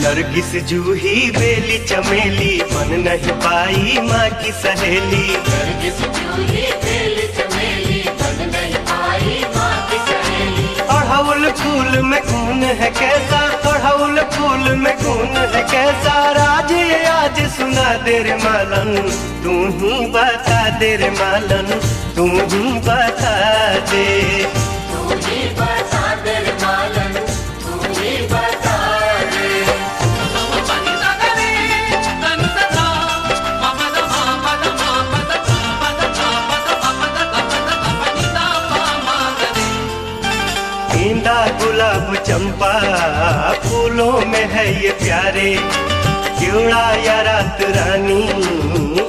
नरगिस जूही बेली चमेली बन नहीं पाई माँ की सहेली। नरगिस जूही बेली चमेली बन नहीं पाई माँ की सहेली। अड़हुल फूल में खून है कैसा, अड़हुल फूल में खून है कैसा, राज ये आज सुना दे रे मालन, तू ही बता दे रे मालन, तू ही बता दे। तू ही बता दे रे मालन, तू ही बता दे। गेंदा गुलाब चंपा फूलों में है ये प्यारे, क्योड़ा या रात रानी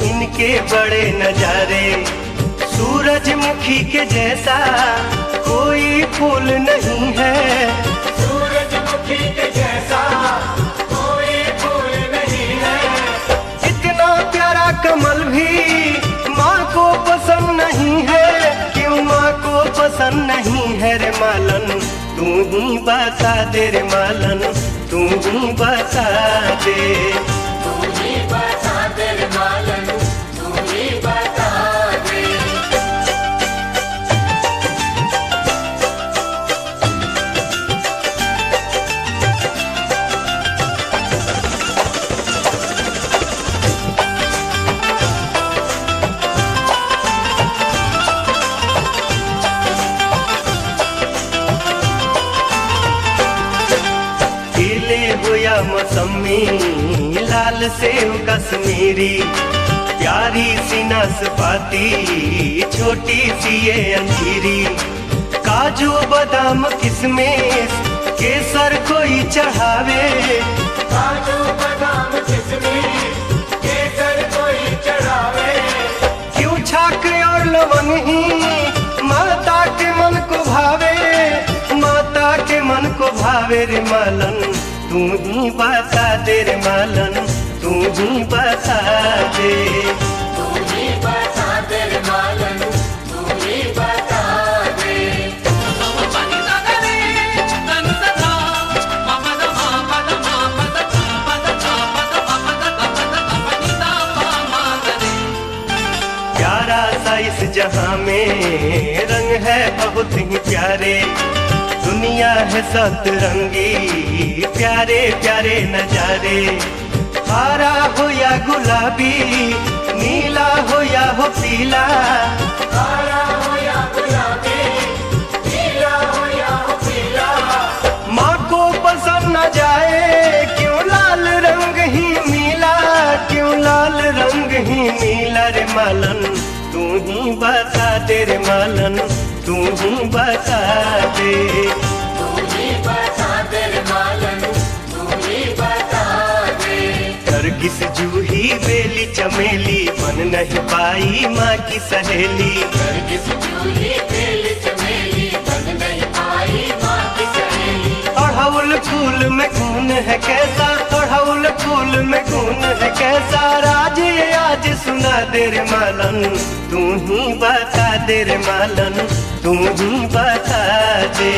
इनके बड़े नजारे। सूरजमुखी के जैसा कोई फूल नहीं है, सूरजमुखी के जैसा कोई फूल नहीं है। इतना प्यारा कमल भी माँ को पसंद नहीं है, क्यों माँ को पसंद नहीं है रे मालन, तू ही बता दे रे मालन, तू ही बता दे। तू ही बता दे रे मालन, तू ही बता दे। या मौसमी लाल सेव कश्मीरी, प्यारी सी नाशपाती छोटी सी ये अंजीरी, काजू बादाम किशमिश केसर कोई चढ़ावे, काजू बादाम किशमिश केसर कोई चढ़ावे। क्यों छाक और लवंग ही माता के मन को भावे, माता के मन को भावे रे मालन, तू ही बता दे रे मालन, तू ही बता दे। तू ही बता दे रे मालन, तू ही बता दे। प्यारा सा इस जहां में रंग है बहुत ही प्यारे, दुनिया है सतरंगी प्यारे प्यारे नजारे। हरा हो या गुलाबी, नीला हो या हो पीला, हरा हो या गुलाबी, नीला हो या हो पीला। माँ को पसंद न जाए क्यों लाल रंग ही नीला, क्यों लाल रंग ही नीला रे मालन, तू ही बता दे रे मालन, तू ही बता दे। तू ही बता दे रे मालन, तू ही बता दे। नरगिस जूही बेली चमेली बन नहीं पाई माँ की सहेली। नरगिस जूही बेली चमेली बन नहीं पाई माँ की सहेली। अड़हुल फूल में खून है कैसा, अड़हुल फूल में खून है कैसा, राज ये आज सुना दे रे मालन, तू ही बता दे रे मालन, तू ही बता दे।